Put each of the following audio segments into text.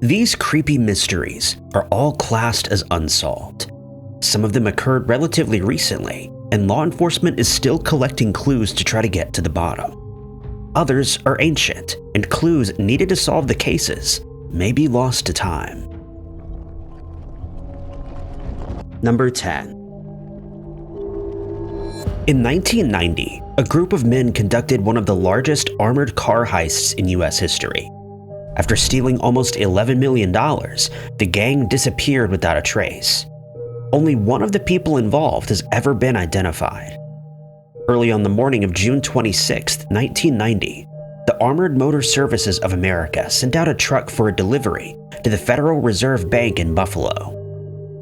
These creepy mysteries are all classed as unsolved. Some of them occurred relatively recently, and law enforcement is still collecting clues to try to get to the bottom. Others are ancient, and clues needed to solve the cases may be lost to time. Number 10. In 1990, a group of men conducted one of the largest armored car heists in US history. After stealing almost $11 million, the gang disappeared without a trace. Only one of the people involved has ever been identified. Early on the morning of June 26, 1990, the Armored Motor Services of America sent out a truck for a delivery to the Federal Reserve Bank in Buffalo.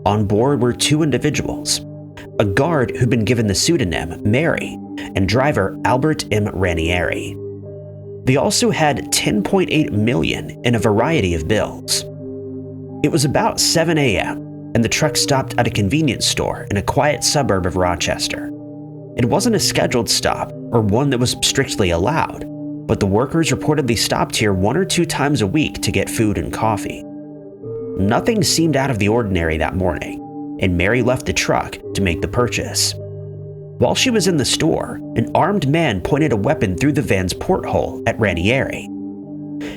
On board were two individuals, a guard who'd been given the pseudonym Mary and driver Albert M. Ranieri. They also had $10.8 million in a variety of bills. It was about 7 a.m., and the truck stopped at a convenience store in a quiet suburb of Rochester. It wasn't a scheduled stop or one that was strictly allowed, but the workers reportedly stopped here 1 or 2 times a week to get food and coffee. Nothing seemed out of the ordinary that morning, and Mary left the truck to make the purchase. While she was in the store, an armed man pointed a weapon through the van's porthole at Ranieri.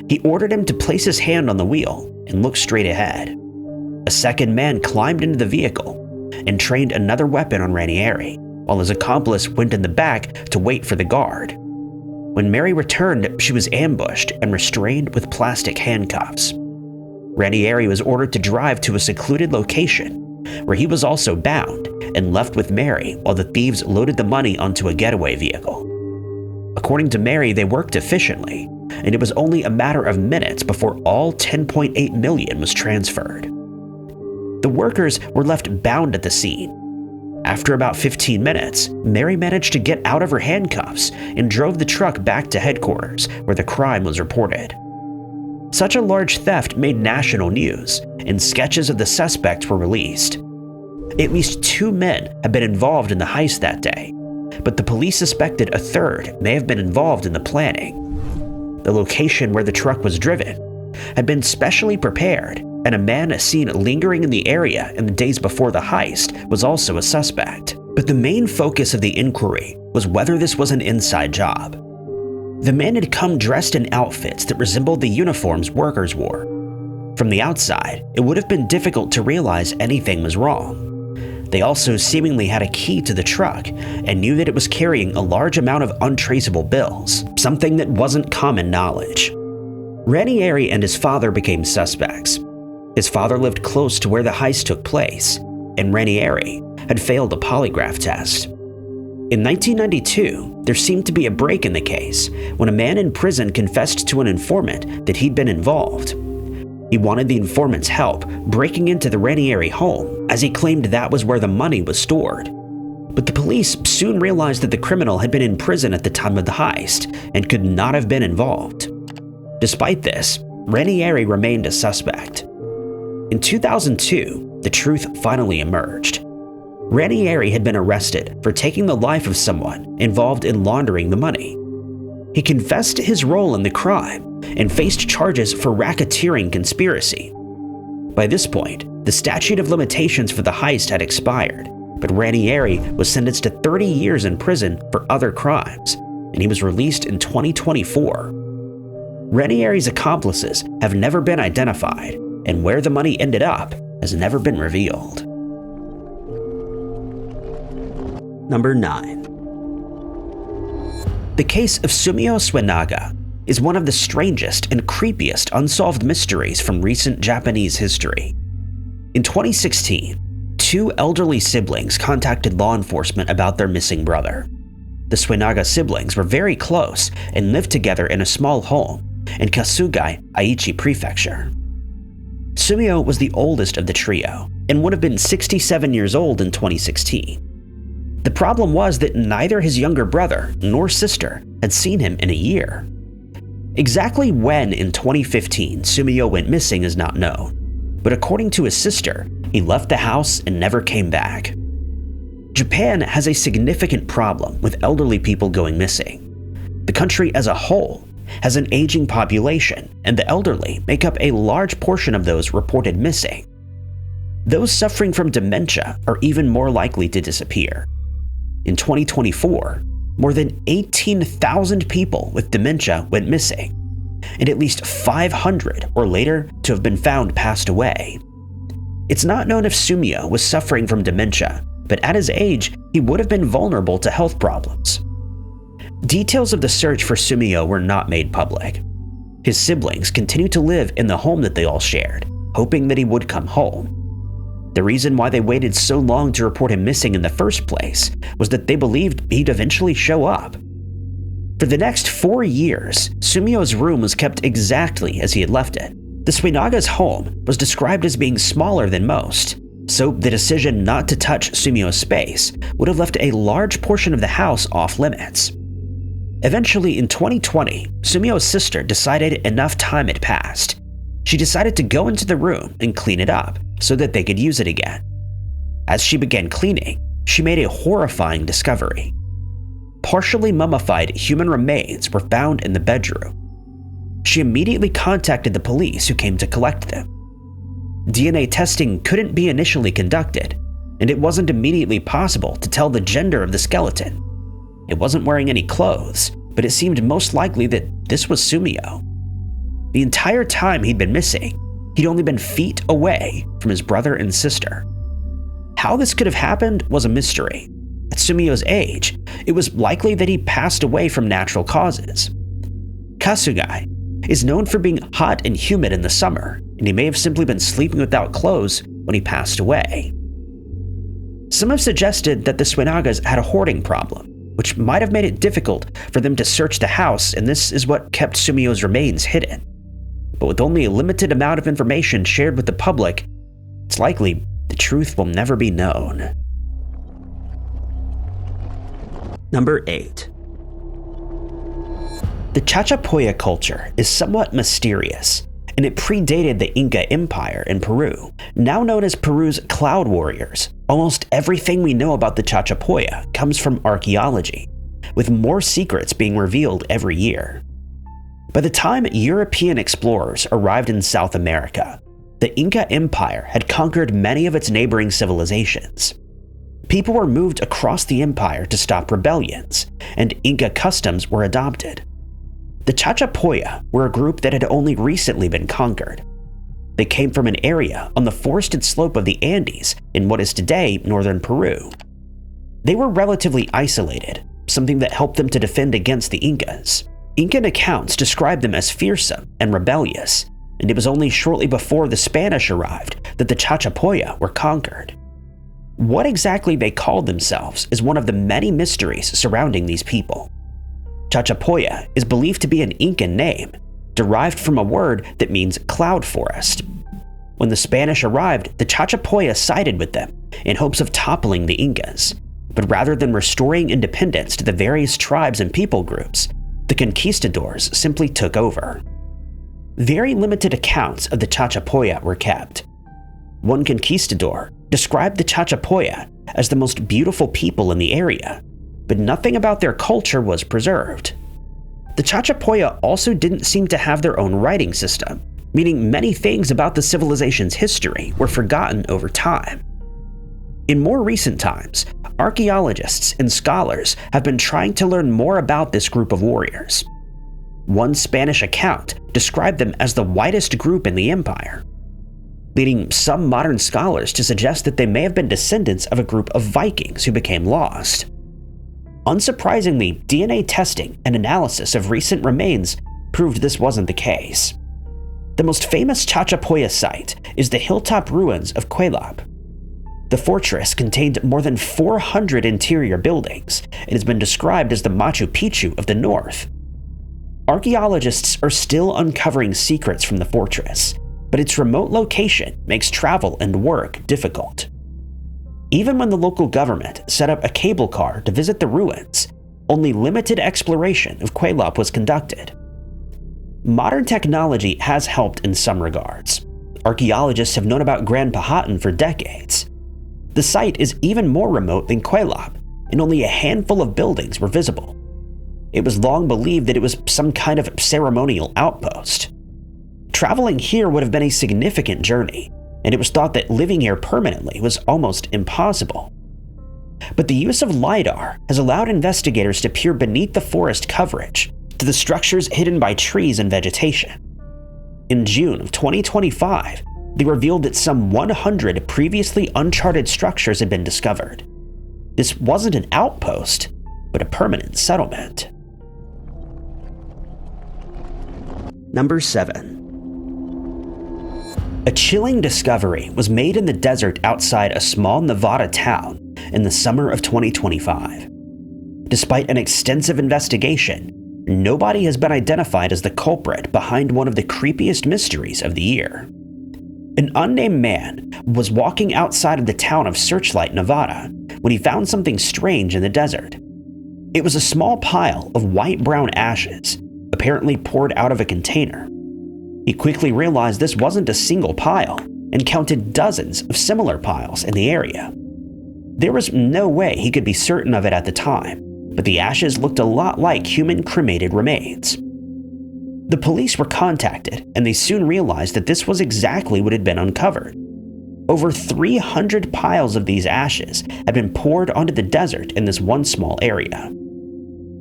He ordered him to place his hand on the wheel and look straight ahead. A second man climbed into the vehicle and trained another weapon on Ranieri, while his accomplice went in the back to wait for the guard. When Mary returned, she was ambushed and restrained with plastic handcuffs. Ranieri was ordered to drive to a secluded location, where he was also bound and left with Mary while the thieves loaded the money onto a getaway vehicle. According to Mary, they worked efficiently, and it was only a matter of minutes before all $10.8 million was transferred. The workers were left bound at the scene. After about 15 minutes, Mary managed to get out of her handcuffs and drove the truck back to headquarters, where the crime was reported. Such a large theft made national news, and sketches of the suspects were released. At least 2 men had been involved in the heist that day, but the police suspected a third may have been involved in the planning. The location where the truck was driven had been specially prepared, and a man seen lingering in the area in the days before the heist was also a suspect. But the main focus of the inquiry was whether this was an inside job. The men had come dressed in outfits that resembled the uniforms workers wore. From the outside, it would have been difficult to realize anything was wrong. They also seemingly had a key to the truck and knew that it was carrying a large amount of untraceable bills, something that wasn't common knowledge. Ranieri and his father became suspects. His father lived close to where the heist took place, and Ranieri had failed a polygraph test. In 1992, there seemed to be a break in the case when a man in prison confessed to an informant that he'd been involved. He wanted the informant's help breaking into the Ranieri home, as he claimed that was where the money was stored. But the police soon realized that the criminal had been in prison at the time of the heist and could not have been involved. Despite this, Ranieri remained a suspect. In 2002, the truth finally emerged. Ranieri had been arrested for taking the life of someone involved in laundering the money. He confessed to his role in the crime and faced charges for racketeering conspiracy. By this point, the statute of limitations for the heist had expired, but Ranieri was sentenced to 30 years in prison for other crimes, and he was released in 2024. Ranieri's accomplices have never been identified, and where the money ended up has never been revealed. Number 9. The case of Sumio Suenaga is one of the strangest and creepiest unsolved mysteries from recent Japanese history. In 2016, 2 elderly siblings contacted law enforcement about their missing brother. The Suenaga siblings were very close and lived together in a small home in Kasugai, Aichi Prefecture. Sumio was the oldest of the trio and would have been 67 years old in 2016. The problem was that neither his younger brother nor sister had seen him in a year. Exactly when in 2015 Sumio went missing is not known, but according to his sister, he left the house and never came back. Japan has a significant problem with elderly people going missing. The country as a whole has an aging population, and the elderly make up a large portion of those reported missing. Those suffering from dementia are even more likely to disappear. In 2024, more than 18,000 people with dementia went missing, and at least 500 or later to have been found passed away. It's not known if Sumio was suffering from dementia, but at his age, he would have been vulnerable to health problems. Details of the search for Sumio were not made public. His siblings continued to live in the home that they all shared, hoping that he would come home. The reason why they waited so long to report him missing in the first place was that they believed he'd eventually show up. For the next 4 years, Sumio's room was kept exactly as he had left it. The Suenaga's home was described as being smaller than most, so the decision not to touch Sumio's space would have left a large portion of the house off limits. Eventually, in 2020, Sumio's sister decided enough time had passed. She decided to go into the room and clean it up so that they could use it again. As she began cleaning, she made a horrifying discovery. Partially mummified human remains were found in the bedroom. She immediately contacted the police, who came to collect them. DNA testing couldn't be initially conducted, and it wasn't immediately possible to tell the gender of the skeleton. It wasn't wearing any clothes, but it seemed most likely that this was Sumio. The entire time he'd been missing, he'd only been feet away from his brother and sister. How this could have happened was a mystery. At Sumio's age, it was likely that he passed away from natural causes. Kasugai is known for being hot and humid in the summer, and he may have simply been sleeping without clothes when he passed away. Some have suggested that the Suenagas had a hoarding problem, which might have made it difficult for them to search the house, and this is what kept Sumio's remains hidden. But with only a limited amount of information shared with the public, it's likely the truth will never be known. Number 8. The Chachapoya culture is somewhat mysterious, and it predated the Inca Empire in Peru, now known as Peru's Cloud Warriors. Almost everything we know about the Chachapoya comes from archaeology, with more secrets being revealed every year. By the time European explorers arrived in South America, the Inca Empire had conquered many of its neighboring civilizations. People were moved across the empire to stop rebellions, and Inca customs were adopted. The Chachapoya were a group that had only recently been conquered. They came from an area on the forested slope of the Andes in what is today northern Peru. They were relatively isolated, something that helped them to defend against the Incas. Incan accounts describe them as fearsome and rebellious, and it was only shortly before the Spanish arrived that the Chachapoya were conquered. What exactly they called themselves is one of the many mysteries surrounding these people. Chachapoya is believed to be an Incan name, derived from a word that means cloud forest. When the Spanish arrived, the Chachapoya sided with them in hopes of toppling the Incas, but rather than restoring independence to the various tribes and people groups, the conquistadors simply took over. Very limited accounts of the Chachapoya were kept. One conquistador described the Chachapoya as the most beautiful people in the area, but nothing about their culture was preserved. The Chachapoya also didn't seem to have their own writing system, meaning many things about the civilization's history were forgotten over time. In more recent times, archaeologists and scholars have been trying to learn more about this group of warriors. One Spanish account described them as the whitest group in the empire, leading some modern scholars to suggest that they may have been descendants of a group of Vikings who became lost. Unsurprisingly, DNA testing and analysis of recent remains proved this wasn't the case. The most famous Chachapoya site is the hilltop ruins of Cuelap. The fortress contained more than 400 interior buildings and has been described as the Machu Picchu of the north. Archaeologists are still uncovering secrets from the fortress, but its remote location makes travel and work difficult. Even when the local government set up a cable car to visit the ruins, only limited exploration of Cuelap was conducted. Modern technology has helped in some regards. Archaeologists have known about Grand Powhatan for decades. The site is even more remote than Cuelap, and only a handful of buildings were visible. It was long believed that it was some kind of ceremonial outpost. Traveling here would have been a significant journey, and it was thought that living here permanently was almost impossible. But the use of LiDAR has allowed investigators to peer beneath the forest coverage to the structures hidden by trees and vegetation. In June of 2025, they revealed that some 100 previously uncharted structures had been discovered. This wasn't an outpost, but a permanent settlement. Number 7. A chilling discovery was made in the desert outside a small Nevada town in the summer of 2025. Despite an extensive investigation, nobody has been identified as the culprit behind one of the creepiest mysteries of the year. An unnamed man was walking outside of the town of Searchlight, Nevada, when he found something strange in the desert. It was a small pile of white-brown ashes, apparently poured out of a container. He quickly realized this wasn't a single pile and counted dozens of similar piles in the area. There was no way he could be certain of it at the time, but the ashes looked a lot like human cremated remains. The police were contacted, and they soon realized that this was exactly what had been uncovered. Over 300 piles of these ashes had been poured onto the desert in this one small area.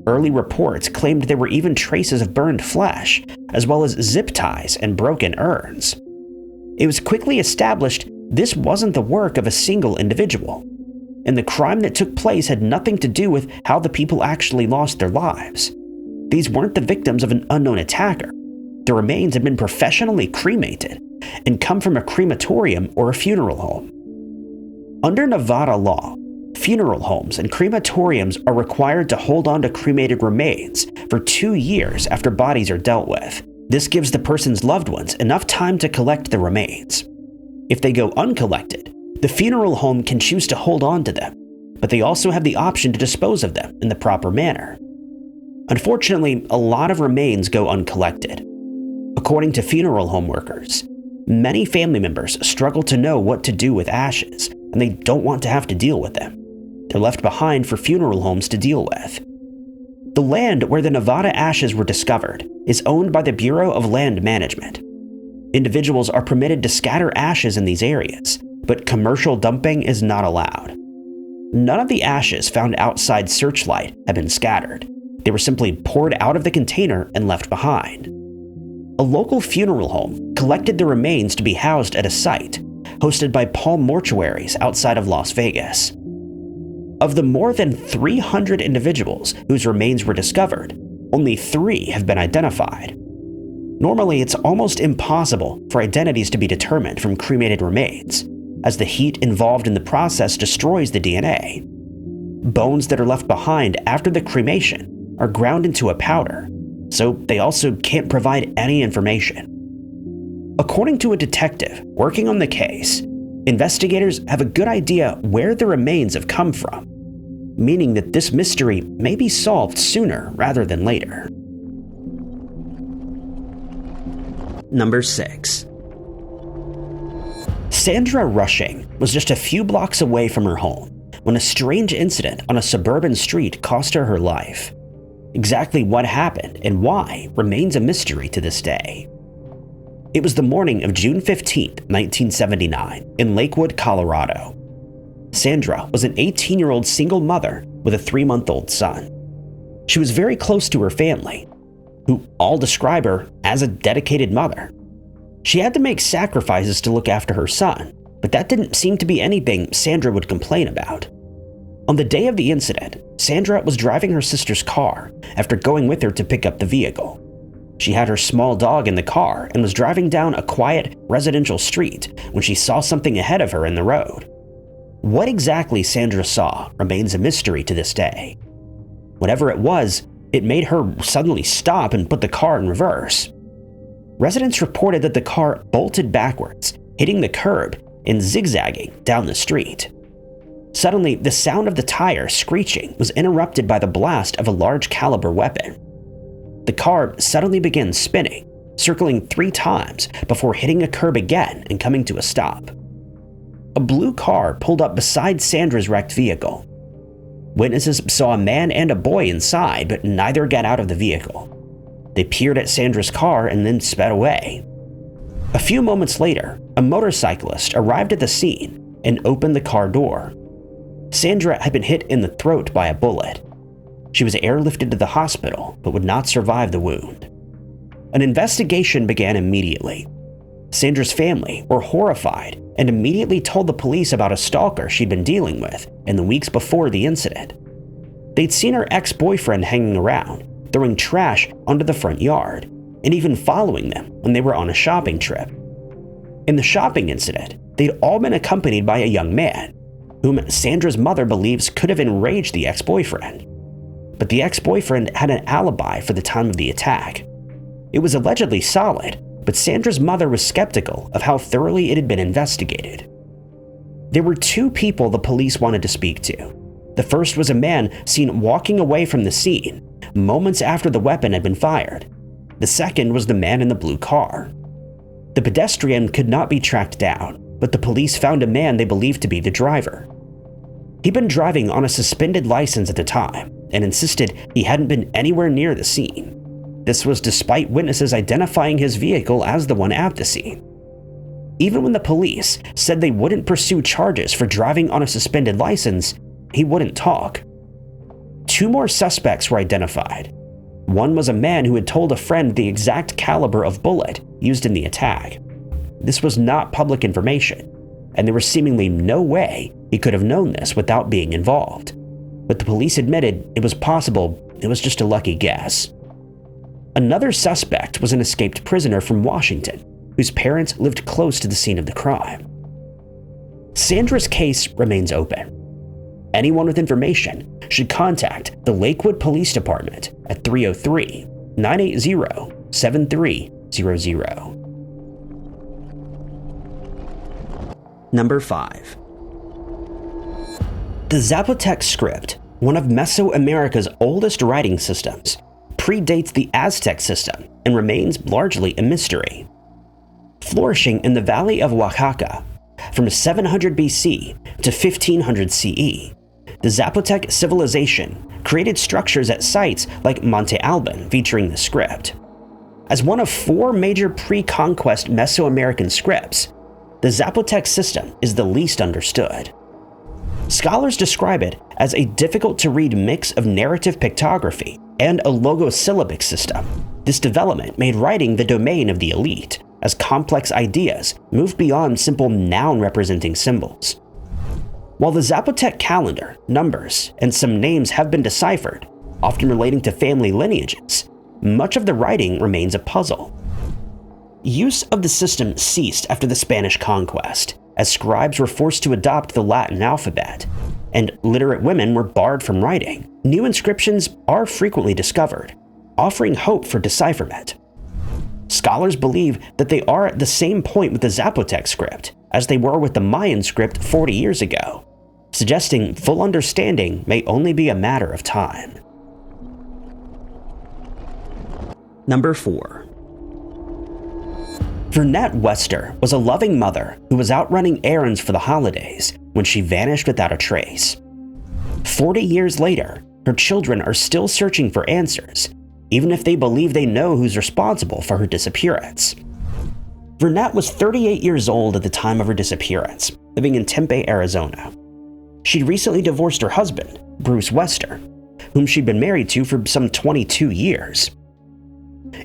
Early reports claimed there were even traces of burned flesh, as well as zip ties and broken urns. It was quickly established this wasn't the work of a single individual, and the crime that took place had nothing to do with how the people actually lost their lives. These weren't the victims of an unknown attacker. The remains had been professionally cremated and come from a crematorium or a funeral home. Under Nevada law, funeral homes and crematoriums are required to hold on to cremated remains for 2 years after bodies are dealt with. This gives the person's loved ones enough time to collect the remains. If they go uncollected, the funeral home can choose to hold on to them, but they also have the option to dispose of them in the proper manner. Unfortunately, a lot of remains go uncollected. According to funeral home workers, many family members struggle to know what to do with ashes, and they don't want to have to deal with them. They're left behind for funeral homes to deal with. The land where the Nevada ashes were discovered is owned by the Bureau of Land Management. Individuals are permitted to scatter ashes in these areas, but commercial dumping is not allowed. None of the ashes found outside Searchlight have been scattered. They were simply poured out of the container and left behind. A local funeral home collected the remains to be housed at a site hosted by Palm Mortuaries outside of Las Vegas. Of the more than 300 individuals whose remains were discovered, only 3 have been identified. Normally, it's almost impossible for identities to be determined from cremated remains, as the heat involved in the process destroys the DNA. Bones that are left behind after the cremation are ground into a powder, so they also can't provide any information. According to a detective working on the case, investigators have a good idea where the remains have come from, meaning that this mystery may be solved sooner rather than later. Number 6. Sandra Rushing was just a few blocks away from her home when a strange incident on a suburban street cost her her life. Exactly what happened and why remains a mystery to this day. It was the morning of June 15, 1979, in Lakewood, Colorado. Sandra was an 18-year-old single mother with a 3-month-old son. She was very close to her family, who all describe her as a dedicated mother. She had to make sacrifices to look after her son, but that didn't seem to be anything Sandra would complain about. On the day of the incident, Sandra was driving her sister's car after going with her to pick up the vehicle. She had her small dog in the car and was driving down a quiet residential street when she saw something ahead of her in the road. What exactly Sandra saw remains a mystery to this day. Whatever it was, it made her suddenly stop and put the car in reverse. Residents reported that the car bolted backwards, hitting the curb and zigzagging down the street. Suddenly, the sound of the tire screeching was interrupted by the blast of a large caliber weapon. The car suddenly began spinning, circling 3 times before hitting a curb again and coming to a stop. A blue car pulled up beside Sandra's wrecked vehicle. Witnesses saw a man and a boy inside, but neither got out of the vehicle. They peered at Sandra's car and then sped away. A few moments later, a motorcyclist arrived at the scene and opened the car door. Sandra had been hit in the throat by a bullet. She was airlifted to the hospital, but would not survive the wound. An investigation began immediately. Sandra's family were horrified and immediately told the police about a stalker she'd been dealing with in the weeks before the incident. They'd seen her ex-boyfriend hanging around, throwing trash onto the front yard, and even following them when they were on a shopping trip. In the shopping incident, they'd all been accompanied by a young man, whom Sandra's mother believes could have enraged the ex-boyfriend. But the ex-boyfriend had an alibi for the time of the attack. It was allegedly solid, but Sandra's mother was skeptical of how thoroughly it had been investigated. There were two people the police wanted to speak to. The first was a man seen walking away from the scene moments after the weapon had been fired. The second was the man in the blue car. The pedestrian could not be tracked down, but the police found a man they believed to be the driver. He'd been driving on a suspended license at the time and insisted he hadn't been anywhere near the scene. This was despite witnesses identifying his vehicle as the one at the scene. Even when the police said they wouldn't pursue charges for driving on a suspended license, he wouldn't talk. Two more suspects were identified. One was a man who had told a friend the exact caliber of bullet used in the attack. This was not public information, and there was seemingly no way he could have known this without being involved. But the police admitted it was possible it was just a lucky guess. Another suspect was an escaped prisoner from Washington, whose parents lived close to the scene of the crime. Sandra's case remains open. Anyone with information should contact the Lakewood Police Department at 303-980-7300. Number 5. The Zapotec script, one of Mesoamerica's oldest writing systems, predates the Aztec system and remains largely a mystery. Flourishing in the Valley of Oaxaca from 700 BC to 1500 CE, the Zapotec civilization created structures at sites like Monte Alban featuring the script. As one of 4 major pre-conquest Mesoamerican scripts, the Zapotec system is the least understood. Scholars describe it as a difficult-to-read mix of narrative pictography and a logosyllabic system. This development made writing the domain of the elite, as complex ideas moved beyond simple noun-representing symbols. While the Zapotec calendar, numbers, and some names have been deciphered, often relating to family lineages, much of the writing remains a puzzle. Use of the system ceased after the Spanish conquest, as scribes were forced to adopt the Latin alphabet, and literate women were barred from writing. New inscriptions are frequently discovered, offering hope for decipherment. Scholars believe that they are at the same point with the Zapotec script as they were with the Mayan script 40 years ago, suggesting full understanding may only be a matter of time. Number 4. Vernette Wester was a loving mother who was out running errands for the holidays when she vanished without a trace. 40 years later, her children are still searching for answers, even if they believe they know who's responsible for her disappearance. Vernette was 38 years old at the time of her disappearance, living in Tempe, Arizona. She'd recently divorced her husband, Bruce Wester, whom she'd been married to for some 22 years.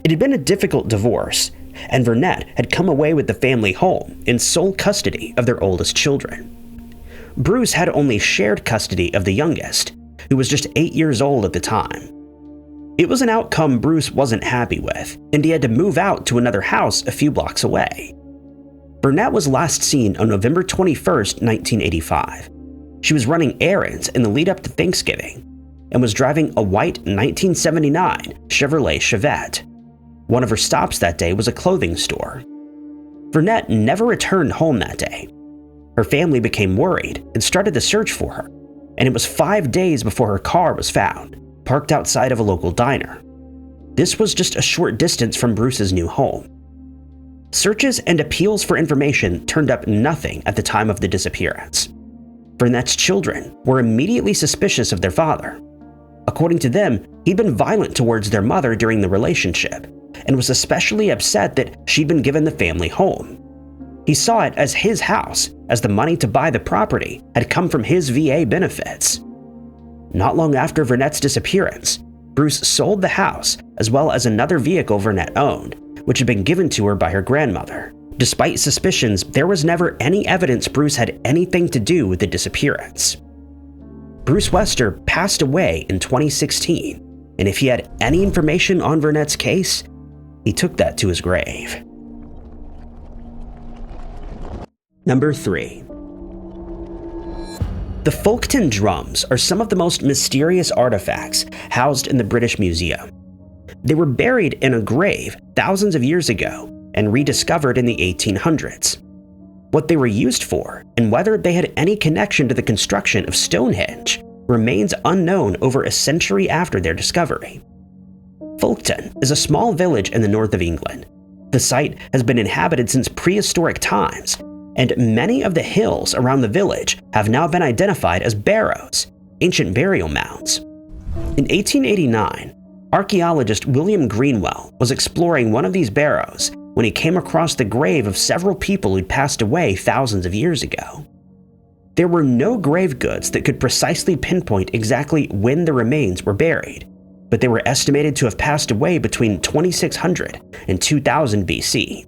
It had been a difficult divorce, and Vernette had come away with the family home in sole custody of their oldest children. Bruce had only shared custody of the youngest, who was just 8 years old at the time. It was an outcome Bruce wasn't happy with, and he had to move out to another house a few blocks away. Vernette was last seen on November 21st, 1985. She was running errands in the lead up to Thanksgiving, and was driving a white 1979 Chevrolet Chevette. One of her stops that day was a clothing store. Vernette never returned home that day. Her family became worried and started the search for her, and it was 5 days before her car was found, parked outside of a local diner. This was just a short distance from Bruce's new home. Searches and appeals for information turned up nothing at the time of the disappearance. Vernette's children were immediately suspicious of their father. According to them, he'd been violent towards their mother during the relationship, and was especially upset that she'd been given the family home. He saw it as his house, as the money to buy the property had come from his VA benefits. Not long after Vernette's disappearance, Bruce sold the house as well as another vehicle Vernette owned, which had been given to her by her grandmother. Despite suspicions, there was never any evidence Bruce had anything to do with the disappearance. Bruce Wester passed away in 2016, and if he had any information on Vernette's case, he took that to his grave. Number 3. The Folkton drums are some of the most mysterious artifacts housed in the British Museum. They were buried in a grave thousands of years ago and rediscovered in the 1800s. What they were used for, and whether they had any connection to the construction of Stonehenge, remains unknown over a century after their discovery. Folkton is a small village in the north of England. The site has been inhabited since prehistoric times, and many of the hills around the village have now been identified as barrows, ancient burial mounds. In 1889, archaeologist William Greenwell was exploring one of these barrows when he came across the grave of several people who'd passed away thousands of years ago. There were no grave goods that could precisely pinpoint exactly when the remains were buried, but they were estimated to have passed away between 2600 and 2000 BC.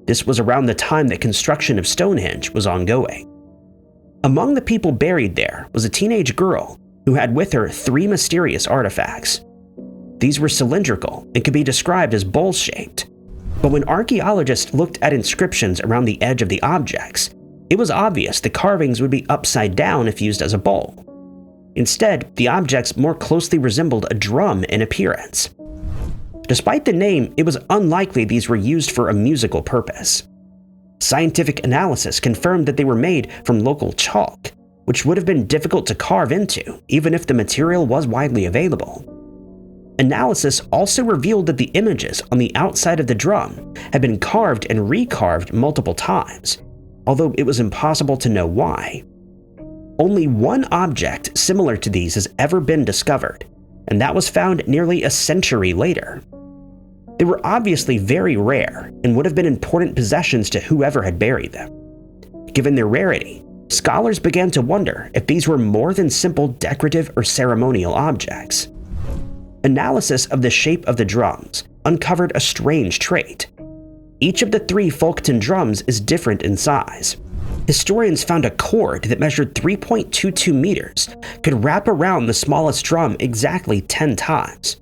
This was around the time that construction of Stonehenge was ongoing. Among the people buried there was a teenage girl who had with her 3 mysterious artifacts. These were cylindrical and could be described as bowl-shaped, but when archaeologists looked at inscriptions around the edge of the objects, it was obvious the carvings would be upside down if used as a bowl. Instead, the objects more closely resembled a drum in appearance. Despite the name, it was unlikely these were used for a musical purpose. Scientific analysis confirmed that they were made from local chalk, which would have been difficult to carve into, even if the material was widely available. Analysis also revealed that the images on the outside of the drum had been carved and recarved multiple times, although it was impossible to know why. Only one object similar to these has ever been discovered, and that was found nearly a century later. They were obviously very rare and would have been important possessions to whoever had buried them. Given their rarity, scholars began to wonder if these were more than simple decorative or ceremonial objects. Analysis of the shape of the drums uncovered a strange trait. Each of the 3 Folkton drums is different in size. Historians found a cord that measured 3.22 meters could wrap around the smallest drum exactly 10 times.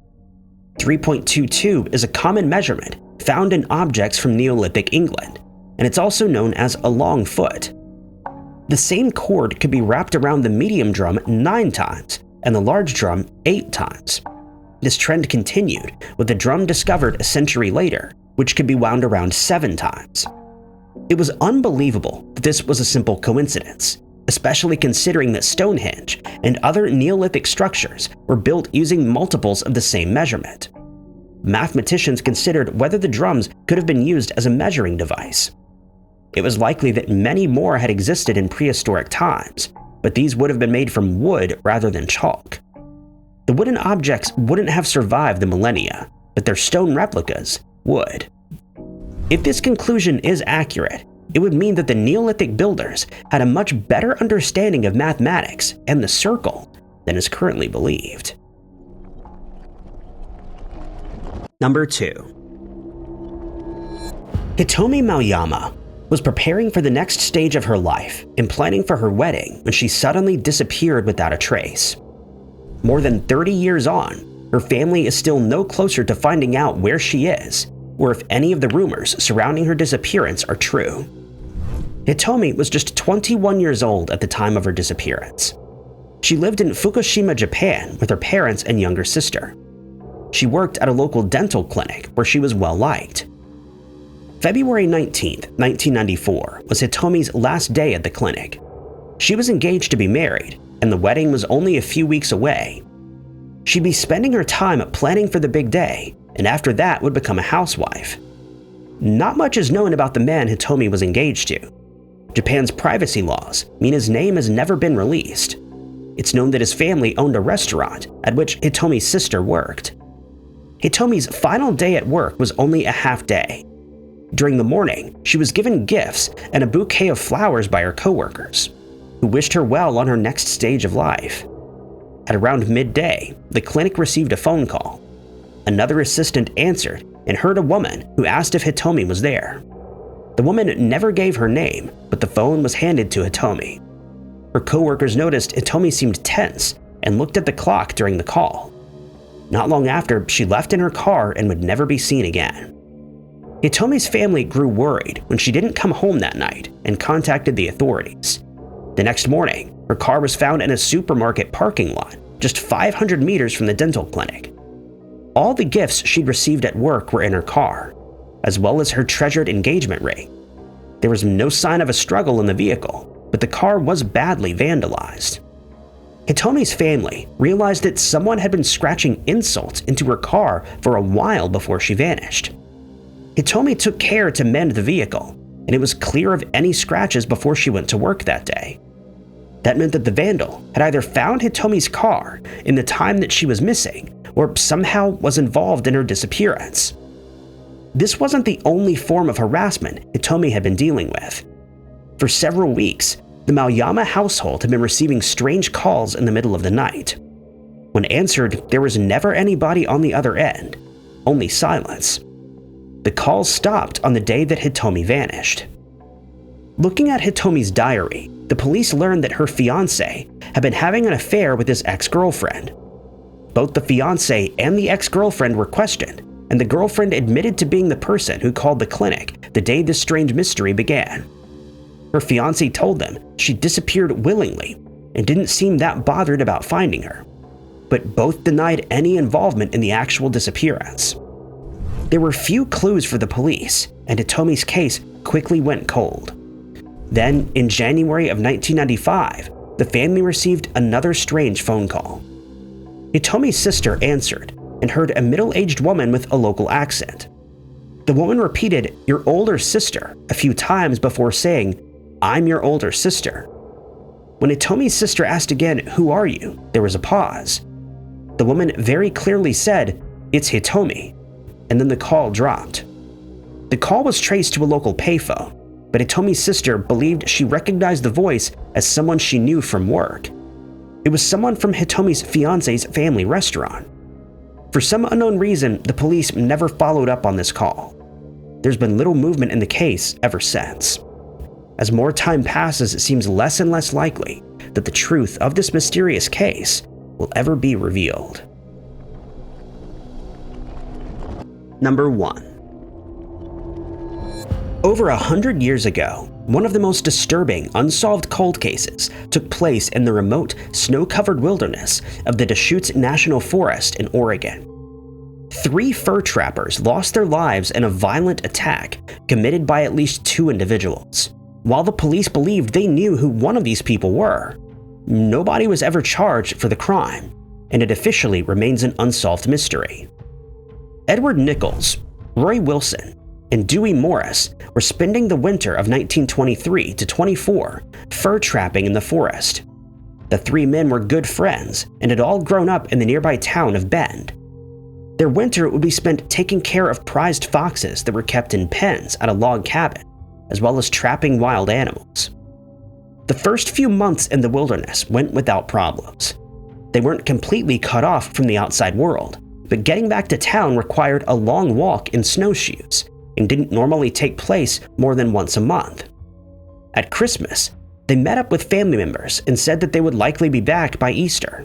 3.22 is a common measurement found in objects from Neolithic England, and it's also known as a long foot. The same cord could be wrapped around the medium drum 9 times and the large drum 8 times. This trend continued, with the drum discovered a century later, which could be wound around 7 times. It was unbelievable that this was a simple coincidence, especially considering that Stonehenge and other Neolithic structures were built using multiples of the same measurement. Mathematicians considered whether the drums could have been used as a measuring device. It was likely that many more had existed in prehistoric times, but these would have been made from wood rather than chalk. The wooden objects wouldn't have survived the millennia, but their stone replicas would. If this conclusion is accurate, it would mean that the Neolithic builders had a much better understanding of mathematics and the circle than is currently believed. Number 2. Hitomi Masuyama was preparing for the next stage of her life and planning for her wedding when she suddenly disappeared without a trace. More than 30 years on, her family is still no closer to finding out where she is, or if any of the rumors surrounding her disappearance are true. Hitomi was just 21 years old at the time of her disappearance. She lived in Fukushima, Japan with her parents and younger sister. She worked at a local dental clinic where she was well liked. February 19, 1994 was Hitomi's last day at the clinic. She was engaged to be married, and the wedding was only a few weeks away. She'd be spending her time planning for the big day, and after that would become a housewife. Not much is known about the man Hitomi was engaged to. Japan's privacy laws mean his name has never been released. It's known that his family owned a restaurant at which Hitomi's sister worked. Hitomi's final day at work was only a half day. During the morning, she was given gifts and a bouquet of flowers by her coworkers, who wished her well on her next stage of life. At around midday, the clinic received a phone call. Another assistant answered and heard a woman who asked if Hitomi was there. The woman never gave her name, but the phone was handed to Hitomi. Her coworkers noticed Hitomi seemed tense and looked at the clock during the call. Not long after, she left in her car and would never be seen again. Hitomi's family grew worried when she didn't come home that night and contacted the authorities. The next morning, her car was found in a supermarket parking lot just 500 meters from the dental clinic. All the gifts she'd received at work were in her car, as well as her treasured engagement ring. There was no sign of a struggle in the vehicle, but the car was badly vandalized. Hitomi's family realized that someone had been scratching insults into her car for a while before she vanished. Hitomi took care to mend the vehicle, and it was clear of any scratches before she went to work that day. That meant that the vandal had either found Hitomi's car in the time that she was missing, or somehow was involved in her disappearance. This wasn't the only form of harassment Hitomi had been dealing with. For several weeks, the Masuyama household had been receiving strange calls in the middle of the night. When answered, there was never anybody on the other end, only silence. The calls stopped on the day that Hitomi vanished. Looking at Hitomi's diary, the police learned that her fiancé had been having an affair with his ex-girlfriend. Both the fiancé and the ex-girlfriend were questioned, and the girlfriend admitted to being the person who called the clinic the day this strange mystery began. Her fiancé told them she disappeared willingly and didn't seem that bothered about finding her, but both denied any involvement in the actual disappearance. There were few clues for the police, and Hitomi's case quickly went cold. Then, in January of 1995, the family received another strange phone call. Hitomi's sister answered and heard a middle-aged woman with a local accent. The woman repeated, "Your older sister," a few times before saying, "I'm your older sister." When Hitomi's sister asked again, "Who are you?" there was a pause. The woman very clearly said, "It's Hitomi," and then the call dropped. The call was traced to a local payphone, but Hitomi's sister believed she recognized the voice as someone she knew from work. It was someone from Hitomi's fiancé's family restaurant. For some unknown reason, the police never followed up on this call. There's been little movement in the case ever since. As more time passes, it seems less and less likely that the truth of this mysterious case will ever be revealed. Number 1. Over 100 years ago, one of the most disturbing unsolved cold cases took place in the remote, snow-covered wilderness of the Deschutes National Forest in Oregon. 3 fur trappers lost their lives in a violent attack committed by at least 2 individuals. While the police believed they knew who one of these people were, nobody was ever charged for the crime, and it officially remains an unsolved mystery. Edward Nichols, Roy Wilson, and Dewey Morris were spending the winter of 1923 to 24 fur trapping in the forest. The 3 men were good friends and had all grown up in the nearby town of Bend. Their winter would be spent taking care of prized foxes that were kept in pens at a log cabin, as well as trapping wild animals. The first few months in the wilderness went without problems. They weren't completely cut off from the outside world, but getting back to town required a long walk in snowshoes and didn't normally take place more than once a month. At Christmas, they met up with family members and said that they would likely be back by Easter.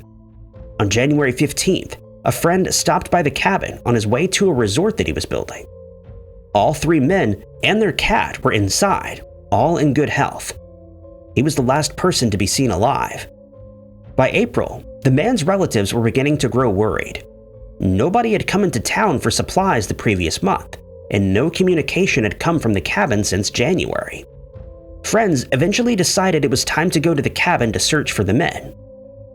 On January 15th, a friend stopped by the cabin on his way to a resort that he was building. All 3 men and their cat were inside, all in good health. He was the last person to be seen alive. By April, the man's relatives were beginning to grow worried. Nobody had come into town for supplies the previous month, and no communication had come from the cabin since January. Friends eventually decided it was time to go to the cabin to search for the men.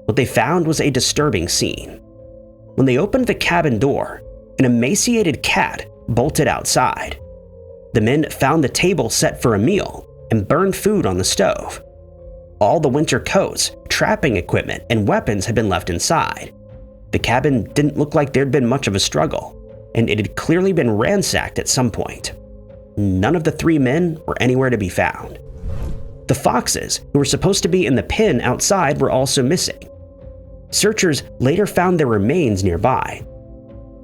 What they found was a disturbing scene. When they opened the cabin door, an emaciated cat bolted outside. The men found the table set for a meal and burned food on the stove. All the winter coats, trapping equipment, and weapons had been left inside. The cabin didn't look like there'd been much of a struggle, and it had clearly been ransacked at some point. None of the 3 men were anywhere to be found. The foxes, who were supposed to be in the pen outside, were also missing. Searchers later found their remains nearby.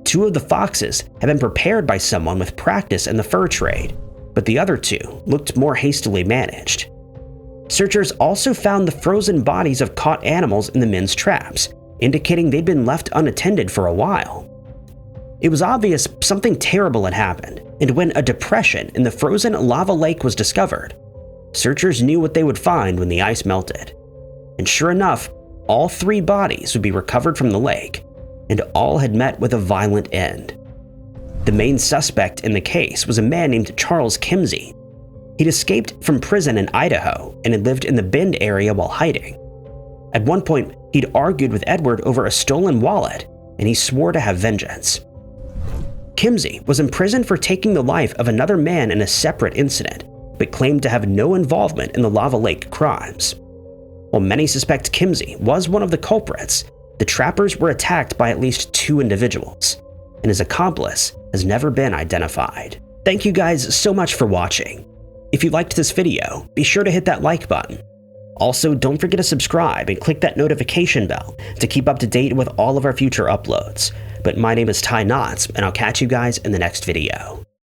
2 of the foxes had been prepared by someone with practice in the fur trade, but the other 2 looked more hastily managed. Searchers also found the frozen bodies of caught animals in the men's traps, indicating they'd been left unattended for a while. It was obvious something terrible had happened, and when a depression in the frozen lava lake was discovered, searchers knew what they would find when the ice melted. And sure enough, all 3 bodies would be recovered from the lake, and all had met with a violent end. The main suspect in the case was a man named Charles Kimsey. He'd escaped from prison in Idaho and had lived in the Bend area while hiding. At one point, he'd argued with Edward over a stolen wallet, and he swore to have vengeance. Kimsey was imprisoned for taking the life of another man in a separate incident, but claimed to have no involvement in the Lava Lake crimes. While many suspect Kimsey was one of the culprits, the trappers were attacked by at least 2 individuals, and his accomplice has never been identified. Thank you guys so much for watching. If you liked this video, be sure to hit that like button. Also, don't forget to subscribe and click that notification bell to keep up to date with all of our future uploads. But my name is Ty Knotts, and I'll catch you guys in the next video.